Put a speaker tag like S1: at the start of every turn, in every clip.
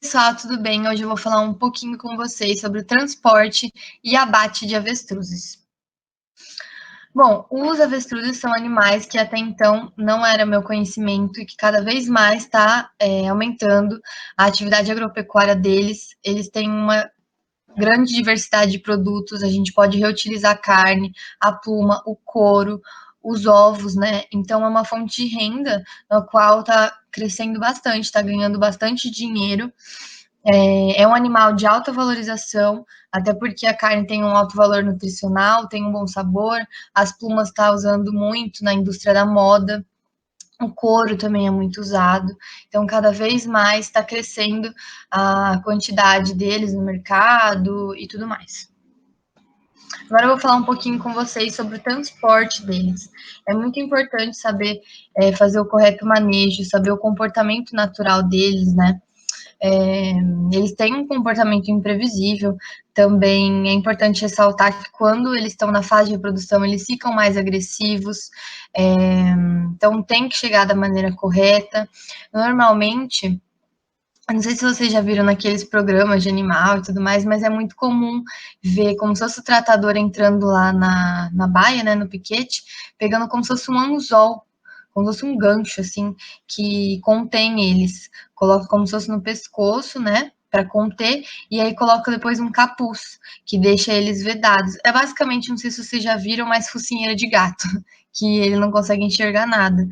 S1: Pessoal, tudo bem? Hoje eu vou falar um pouquinho com vocês sobre o transporte e abate de avestruzes. Bom, os avestruzes são animais que até então não era meu conhecimento e que cada vez mais está aumentando a atividade agropecuária deles. Eles têm uma grande diversidade de produtos, a gente pode reutilizar a carne, a pluma, o couro, os ovos, né? Então é uma fonte de renda na qual está crescendo bastante, está ganhando bastante dinheiro. É um animal de alta valorização, até porque a carne tem um alto valor nutricional, tem um bom sabor, as plumas está usando muito na indústria da moda, o couro também é muito usado, então cada vez mais está crescendo a quantidade deles no mercado e tudo mais. Agora eu vou falar um pouquinho com vocês sobre o transporte deles. É muito importante saber fazer o correto manejo, saber o comportamento natural deles, né? É, eles têm um comportamento imprevisível. Também é importante ressaltar que quando eles estão na fase de reprodução, eles ficam mais agressivos. Então tem que chegar da maneira correta. Normalmente, eu não sei se vocês já viram naqueles programas de animal e tudo mais, mas é muito comum ver como se fosse o tratador entrando lá na baia, né, no piquete, pegando como se fosse um anzol, como se fosse um gancho, assim, que contém eles. Coloca como se fosse no pescoço, né, para conter, e aí coloca depois um capuz, que deixa eles vedados. É basicamente, não sei se vocês já viram, mas focinheira de gato, que ele não consegue enxergar nada.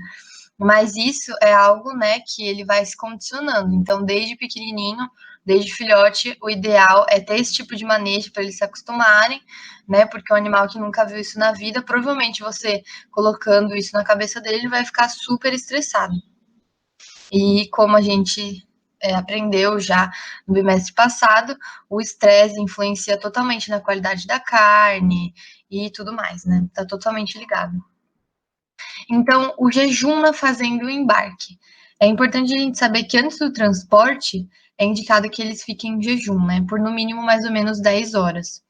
S1: Mas isso é algo, né, que ele vai se condicionando. Então, desde pequenininho, desde filhote, o ideal é ter esse tipo de manejo para eles se acostumarem, né? Porque o animal que nunca viu isso na vida, provavelmente você colocando isso na cabeça dele, ele vai ficar super estressado. E como a gente aprendeu já no bimestre passado, o estresse influencia totalmente na qualidade da carne e tudo mais, né? Tá totalmente ligado. Então, o jejum na fazenda e o embarque. É importante a gente saber que antes do transporte é indicado que eles fiquem em jejum, né? Por no mínimo mais ou menos 10 horas.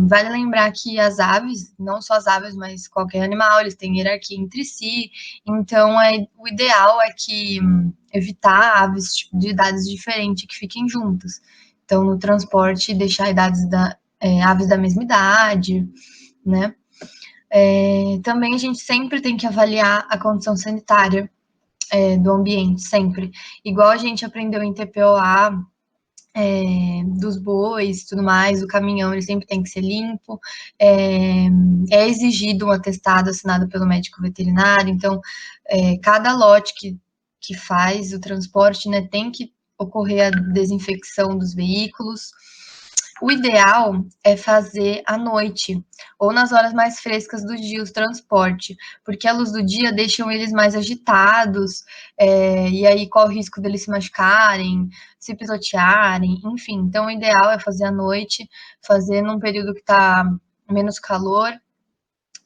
S1: Vale lembrar que as aves, não só as aves, mas qualquer animal, eles têm hierarquia entre si. Então, o ideal é que evitar aves de idades diferentes que fiquem juntas. Então, no transporte, deixar aves da mesma idade, né? Também a gente sempre tem que avaliar a condição sanitária do ambiente, sempre. Igual a gente aprendeu em TPOA, dos bois e tudo mais, o caminhão ele sempre tem que ser limpo. É exigido um atestado assinado pelo médico veterinário, então cada lote que faz o transporte, né, tem que ocorrer a desinfecção dos veículos. O ideal é fazer à noite ou nas horas mais frescas do dia o transporte, porque a luz do dia deixam eles mais agitados, e aí corre o risco deles se machucarem, se pisotearem, enfim. Então, o ideal é fazer à noite, fazer num período que está menos calor,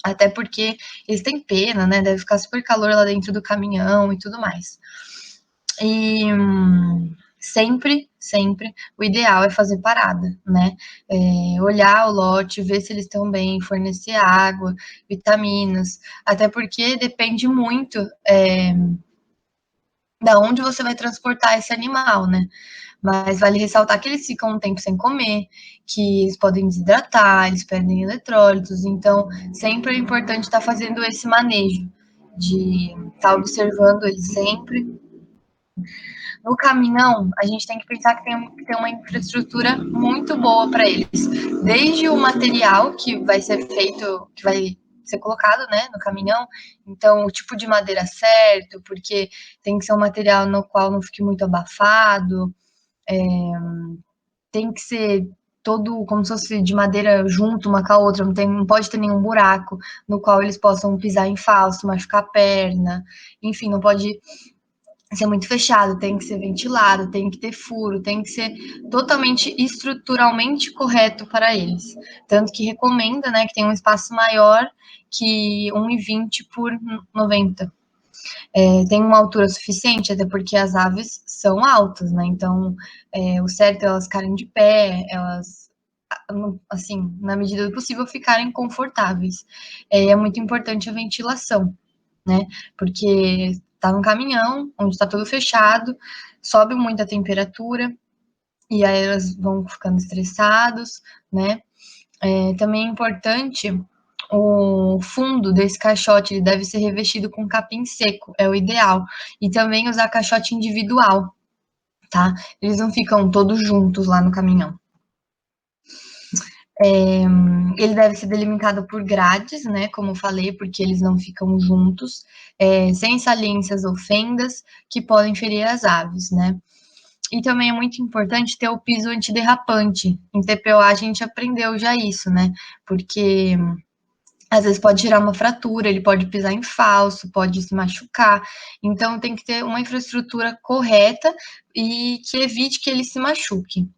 S1: até porque eles têm pena, né? Deve ficar super calor lá dentro do caminhão e tudo mais. E sempre, o ideal é fazer parada, né? Olhar o lote, ver se eles estão bem, fornecer água, vitaminas, até porque depende muito da onde você vai transportar esse animal, né? Mas vale ressaltar que eles ficam um tempo sem comer, que eles podem desidratar, eles perdem eletrólitos, então sempre é importante estar fazendo esse manejo, de estar observando eles sempre. No caminhão, a gente tem que pensar que tem que ter uma infraestrutura muito boa para eles. Desde o material que vai ser feito, que vai ser colocado, né, no caminhão. Então, o tipo de madeira certo, porque tem que ser um material no qual não fique muito abafado. É, tem que ser todo como se fosse de madeira junto uma com a outra, não pode ter nenhum buraco no qual eles possam pisar em falso, machucar a perna. Enfim, não pode ser muito fechado, tem que ser ventilado, tem que ter furo, tem que ser totalmente estruturalmente correto para eles. Tanto que recomenda, né, que tenha um espaço maior que 1,20 por 90. Tem uma altura suficiente, até porque as aves são altas, né? Então, o certo é elas ficarem de pé, elas, assim, na medida do possível, ficarem confortáveis. É muito importante a ventilação, né? Porque tá num caminhão, onde está tudo fechado, sobe muito a temperatura, e aí elas vão ficando estressados, né? Também é importante o fundo desse caixote, ele deve ser revestido com capim seco, é o ideal. E também usar caixote individual, tá? Eles não ficam todos juntos lá no caminhão. Ele deve ser delimitado por grades, né? Como eu falei, porque eles não ficam juntos, sem saliências ou fendas que podem ferir as aves, né? E também é muito importante ter o piso antiderrapante. Em TPOA a gente aprendeu já isso, né? Porque às vezes pode gerar uma fratura, ele pode pisar em falso, pode se machucar. Então tem que ter uma infraestrutura correta e que evite que ele se machuque.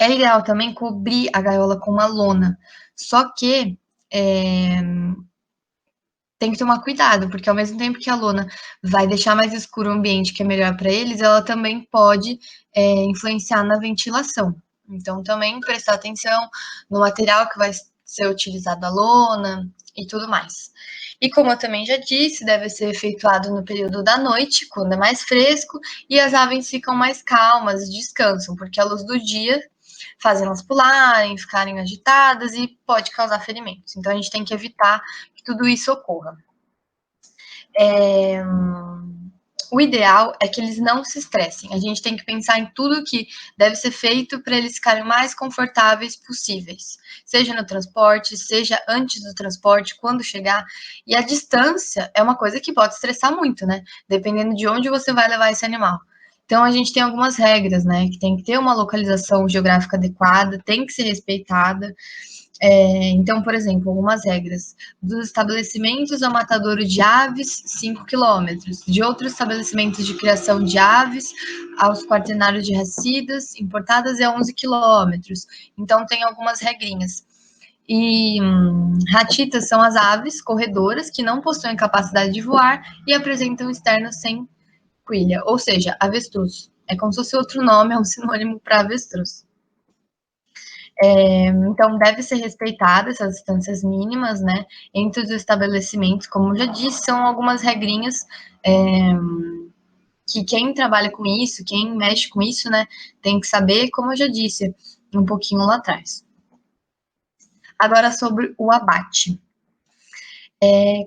S1: É ideal também cobrir a gaiola com uma lona. Só que tem que tomar cuidado, porque ao mesmo tempo que a lona vai deixar mais escuro o ambiente, que é melhor para eles, ela também pode influenciar na ventilação. Então, também prestar atenção no material que vai ser utilizado a lona e tudo mais. E como eu também já disse, deve ser efetuado no período da noite, quando é mais fresco, e as aves ficam mais calmas, descansam, porque a luz do dia faz elas pularem, ficarem agitadas e pode causar ferimentos. Então, a gente tem que evitar que tudo isso ocorra. O ideal é que eles não se estressem. A gente tem que pensar em tudo que deve ser feito para eles ficarem mais confortáveis possíveis, seja no transporte, seja antes do transporte, quando chegar. E a distância é uma coisa que pode estressar muito, né? Dependendo de onde você vai levar esse animal. Então a gente tem algumas regras, né? Que tem que ter uma localização geográfica adequada, tem que ser respeitada. Então, por exemplo, algumas regras. Dos estabelecimentos ao matadouro de aves, 5 quilômetros. De outros estabelecimentos de criação de aves aos quartenários de racidas importadas é 11 quilômetros. Então, tem algumas regrinhas. E ratitas são as aves corredoras que não possuem capacidade de voar e apresentam externo sem quilha, ou seja, avestruz. É como se fosse outro nome, é um sinônimo para avestruz. Então, deve ser respeitada essas distâncias mínimas, né, entre os estabelecimentos. Como eu já disse, são algumas regrinhas que quem trabalha com isso, quem mexe com isso, né, tem que saber, como eu já disse um pouquinho lá atrás. Agora, sobre o abate.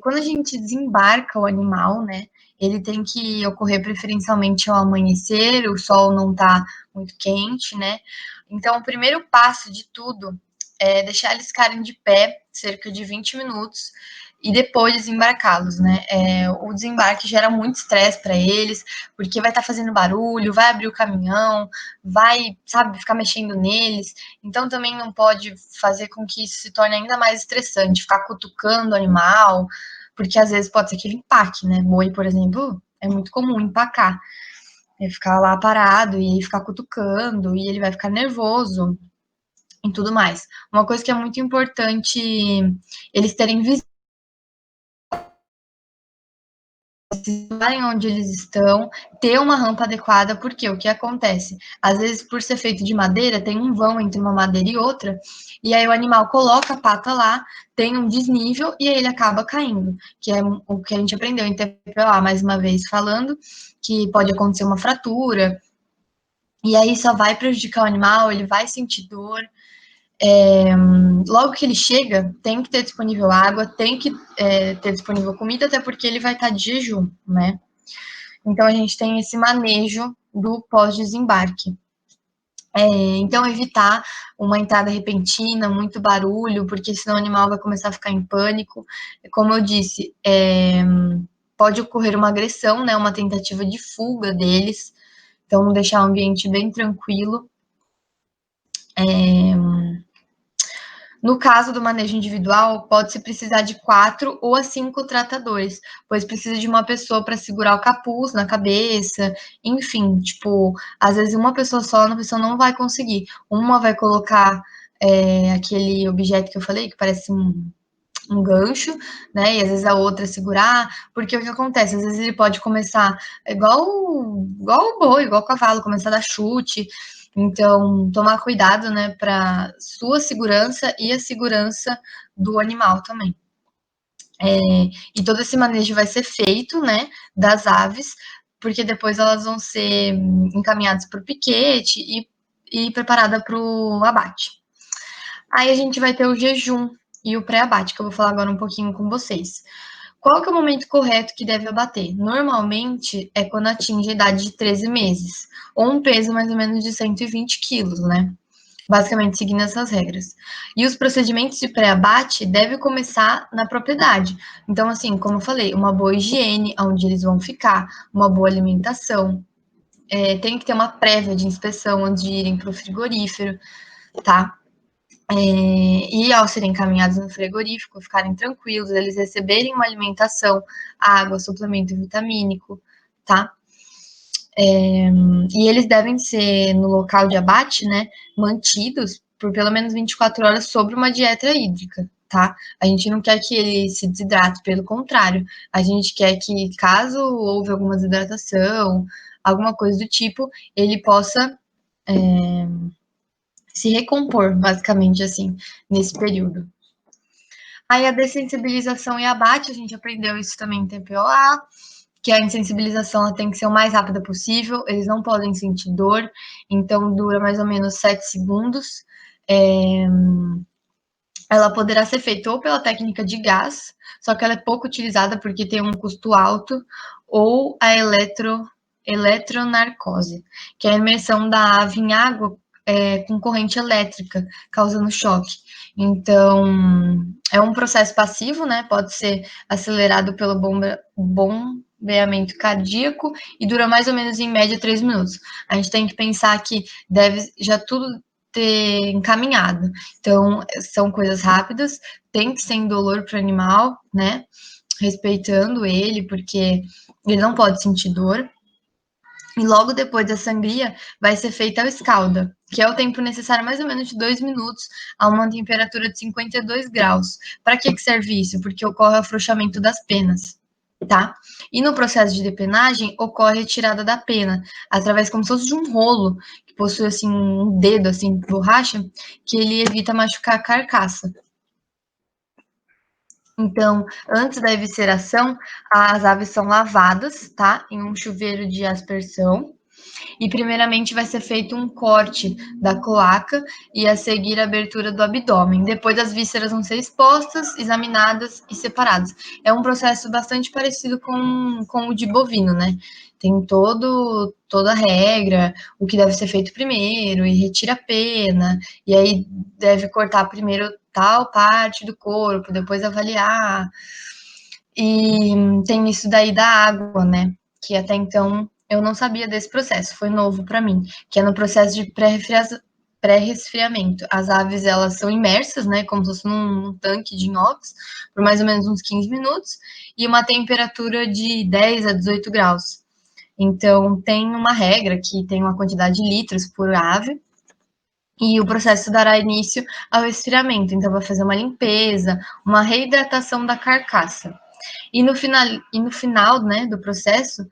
S1: Quando a gente desembarca o animal, né, ele tem que ocorrer preferencialmente ao amanhecer, o sol não está muito quente, né? Então, o primeiro passo de tudo é deixar eles ficarem de pé cerca de 20 minutos e depois desembarcá-los, né? O desembarque gera muito estresse para eles, porque vai estar fazendo barulho, vai abrir o caminhão, vai, sabe, ficar mexendo neles. Então, também não pode fazer com que isso se torne ainda mais estressante, ficar cutucando o animal, porque às vezes pode ser que ele empaque, né? Boi, por exemplo, é muito comum empacar. É ficar lá parado e ficar cutucando, e ele vai ficar nervoso e tudo mais. Uma coisa que é muito importante eles terem estarem onde eles estão, ter uma rampa adequada, porque o que acontece? Às vezes, por ser feito de madeira, tem um vão entre uma madeira e outra, e aí o animal coloca a pata lá, tem um desnível e aí ele acaba caindo, que é o que a gente aprendeu em TPOA, mais uma vez falando, que pode acontecer uma fratura, e aí só vai prejudicar o animal, ele vai sentir dor, logo que ele chega, tem que ter disponível água, tem que ter disponível comida, até porque ele vai estar de jejum, né? Então, a gente tem esse manejo do pós-desembarque. Então, evitar uma entrada repentina, muito barulho, porque senão o animal vai começar a ficar em pânico. Como eu disse, pode ocorrer uma agressão, né, uma tentativa de fuga deles. Então, deixar o ambiente bem tranquilo. No caso do manejo individual, pode-se precisar de 4 ou a 5 tratadores, pois precisa de uma pessoa para segurar o capuz na cabeça, enfim, tipo, às vezes uma pessoa só, uma pessoa não vai conseguir. Uma vai colocar aquele objeto que eu falei, que parece um gancho, né? E às vezes a outra segurar, porque o que acontece? Às vezes ele pode começar igual o boi, igual o cavalo, começar a dar chute. Então, tomar cuidado, né, para sua segurança e a segurança do animal também. E todo esse manejo vai ser feito, né, das aves, porque depois elas vão ser encaminhadas para o piquete e preparada para o abate. Aí a gente vai ter o jejum e o pré-abate, que eu vou falar agora um pouquinho com vocês. Qual que é o momento correto que deve abater? Normalmente é quando atinge a idade de 13 meses, ou um peso mais ou menos de 120 quilos, né? Basicamente seguindo essas regras. E os procedimentos de pré-abate devem começar na propriedade. Então, assim, como eu falei, uma boa higiene, onde eles vão ficar, uma boa alimentação, tem que ter uma prévia de inspeção antes de irem para o frigorífero, tá? E ao serem encaminhados no frigorífico, ficarem tranquilos, eles receberem uma alimentação, água, suplemento vitamínico, tá? E eles devem ser no local de abate, né, mantidos por pelo menos 24 horas sobre uma dieta hídrica, tá? A gente não quer que ele se desidrate, pelo contrário, a gente quer que, caso houve alguma desidratação, alguma coisa do tipo, ele possa se recompor, basicamente assim, nesse período. Aí a dessensibilização e abate, a gente aprendeu isso também em TPOA, que a insensibilização ela tem que ser o mais rápida possível, eles não podem sentir dor, então dura mais ou menos 7 segundos. Ela poderá ser feita ou pela técnica de gás, só que ela é pouco utilizada porque tem um custo alto, ou a eletronarcose, que é a imersão da ave em água com corrente elétrica, causando choque. Então, é um processo passivo, né? Pode ser acelerado pelo bombeamento cardíaco e dura mais ou menos, em média, 3 minutos. A gente tem que pensar que deve já tudo ter encaminhado. Então, são coisas rápidas, tem que ser indolor para o animal, né? Respeitando ele, porque ele não pode sentir dor. E logo depois da sangria, vai ser feita a escalda, que é o tempo necessário mais ou menos de 2 minutos a uma temperatura de 52 graus. Para que serve isso? Porque ocorre o afrouxamento das penas, tá? E no processo de depenagem, ocorre a retirada da pena, através como se fosse de um rolo, que possui, assim, um dedo, assim, de borracha, que ele evita machucar a carcaça. Então, antes da evisceração, as aves são lavadas, tá? Em um chuveiro de aspersão, e primeiramente vai ser feito um corte da cloaca e a seguir a abertura do abdômen. Depois as vísceras vão ser expostas, examinadas e separadas. É um processo bastante parecido com o de bovino, né? Tem toda a regra, o que deve ser feito primeiro, e retira a pena, e aí deve cortar primeiro tal parte do corpo, depois avaliar. E tem isso daí da água, né? Que até então eu não sabia desse processo, foi novo para mim, que é no processo de pré-resfriamento. As aves, elas são imersas, né, como se fosse num tanque de inox, por mais ou menos uns 15 minutos, e uma temperatura de 10 a 18 graus. Então, tem uma regra que tem uma quantidade de litros por ave, e o processo dará início ao esfriamento. Então, vai fazer uma limpeza, uma reidratação da carcaça. E no final, né, do processo,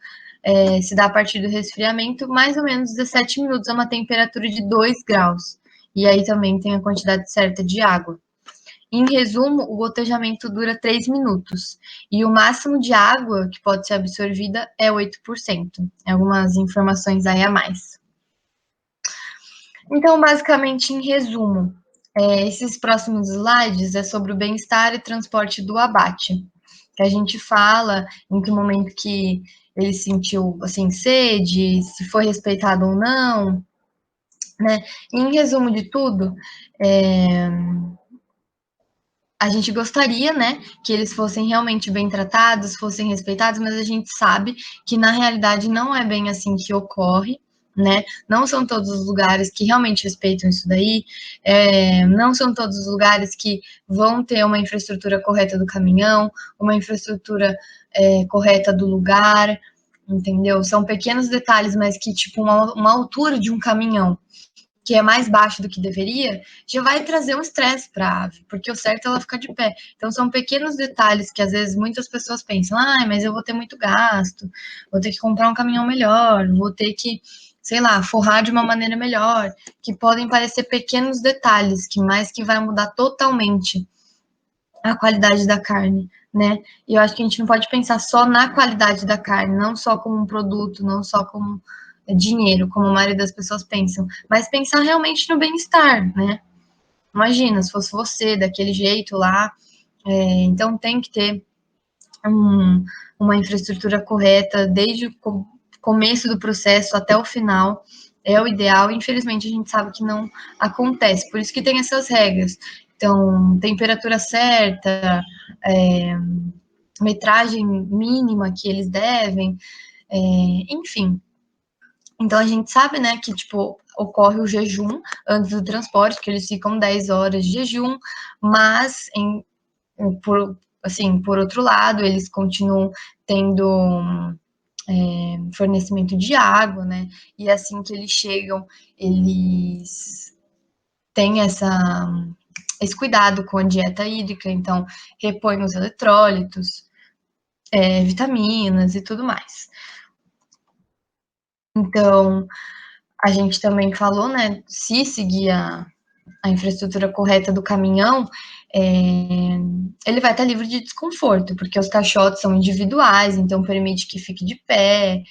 S1: se dá a partir do resfriamento, mais ou menos 17 minutos a uma temperatura de 2 graus. E aí também tem a quantidade certa de água. Em resumo, o gotejamento dura 3 minutos. E o máximo de água que pode ser absorvida é 8%. Algumas informações aí a mais. Então, basicamente, em resumo, esses próximos slides é sobre o bem-estar e transporte do abate, que a gente fala em que momento que ele sentiu, assim, sede, se foi respeitado ou não, né? E, em resumo de tudo, a gente gostaria, né, que eles fossem realmente bem tratados, fossem respeitados, mas a gente sabe que na realidade não é bem assim que ocorre, né? Não são todos os lugares que realmente respeitam isso daí, não são todos os lugares que vão ter uma infraestrutura correta do caminhão, uma infraestrutura correta do lugar, entendeu? São pequenos detalhes, mas que, tipo, uma altura de um caminhão que é mais baixo do que deveria, já vai trazer um estresse para a ave, porque o certo é ela ficar de pé. Então, são pequenos detalhes que, às vezes, muitas pessoas pensam, mas eu vou ter muito gasto, vou ter que comprar um caminhão melhor, vou ter que, sei lá, forrar de uma maneira melhor, que podem parecer pequenos detalhes, que mais que vai mudar totalmente a qualidade da carne, né? E eu acho que a gente não pode pensar só na qualidade da carne, não só como um produto, não só como dinheiro, como a maioria das pessoas pensam, mas pensar realmente no bem-estar, né? Imagina, se fosse você daquele jeito lá, então tem que ter uma infraestrutura correta desde o começo do processo até o final, é o ideal. Infelizmente, a gente sabe que não acontece, por isso que tem essas regras. Então, temperatura certa, metragem mínima que eles devem, enfim. Então, a gente sabe, né, que, tipo, ocorre o jejum antes do transporte, que eles ficam 10 horas de jejum, mas por outro lado, eles continuam tendo fornecimento de água, né? E assim que eles chegam, eles têm esse cuidado com a dieta hídrica, então repõem os eletrólitos, vitaminas e tudo mais. Então, a gente também falou, né? Se seguir a infraestrutura correta do caminhão, ele vai estar livre de desconforto, porque os caixotes são individuais, então permite que fique de pé,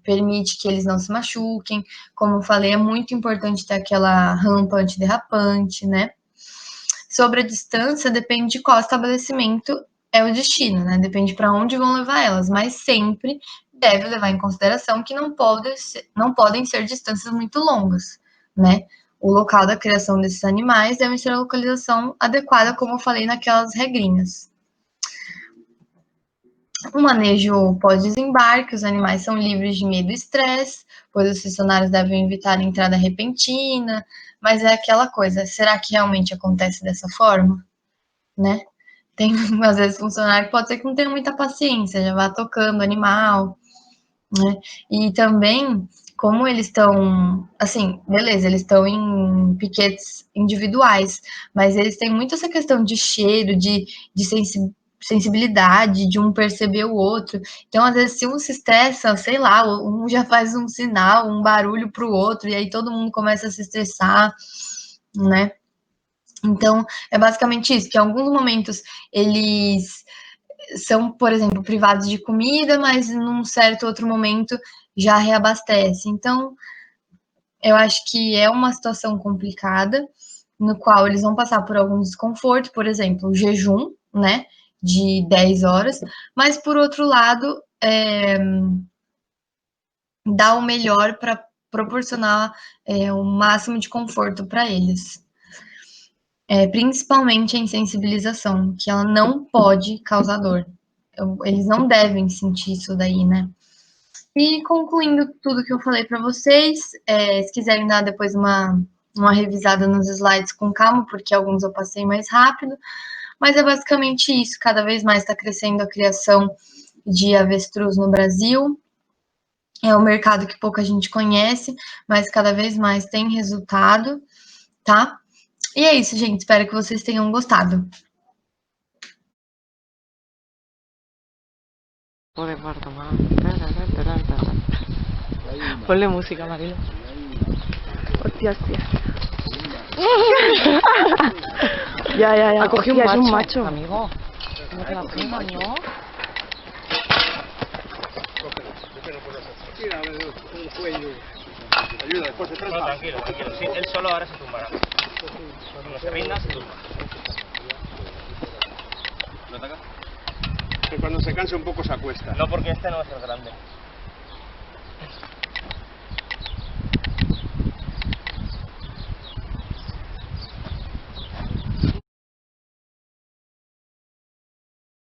S1: permite que eles não se machuquem. Como eu falei, é muito importante ter aquela rampa antiderrapante, né? Sobre a distância, depende de qual estabelecimento é o destino, né? Depende para onde vão levar elas, mas sempre deve levar em consideração que não podem ser distâncias muito longas, né? O local da criação desses animais deve ser a localização adequada, como eu falei naquelas regrinhas. O manejo pós-desembarque, os animais são livres de medo e estresse, pois os funcionários devem evitar a entrada repentina, mas é aquela coisa, será que realmente acontece dessa forma? Né? Tem, às vezes, funcionário que pode ser que não tenha muita paciência, já vá tocando o animal, né? E também, como eles estão, assim, beleza, eles estão em piquetes individuais, mas eles têm muito essa questão de cheiro, de sensibilidade, de um perceber o outro. Então, às vezes, se um se estressa, sei lá, um já faz um sinal, um barulho para o outro, e aí todo mundo começa a se estressar, né? Então, é basicamente isso, que em alguns momentos eles são, por exemplo, privados de comida, mas num certo outro momento já reabastece. Então, eu acho que é uma situação complicada, no qual eles vão passar por algum desconforto, por exemplo, o jejum, né, de 10 horas, mas por outro lado, dá o melhor para proporcionar o máximo de conforto para eles. Principalmente a insensibilização, que ela não pode causar dor. Eles não devem sentir isso daí, né? E concluindo tudo que eu falei para vocês, se quiserem dar depois uma revisada nos slides com calma, porque alguns eu passei mais rápido, mas é basicamente isso. Cada vez mais está crescendo a criação de avestruz no Brasil. É um mercado que pouca gente conhece, mas cada vez mais tem resultado, tá? E é isso, gente. Espero que vocês tenham gostado.
S2: Ponle música, Marilo. Hostia, hostia. Ya.
S3: Ha cogido
S2: Hostia,
S3: un
S2: es
S3: macho,
S2: un macho.
S3: amigo. ¿Cómo te la pegas, no?
S4: Ayuda, después se tranca.
S5: No, tranquilo. Sí, él solo ahora se tumbará. Cuando se rinda, se tumba.
S4: ¿Lo ataca? Que cuando se canse un poco se acuesta.
S5: No, porque este no es el grande.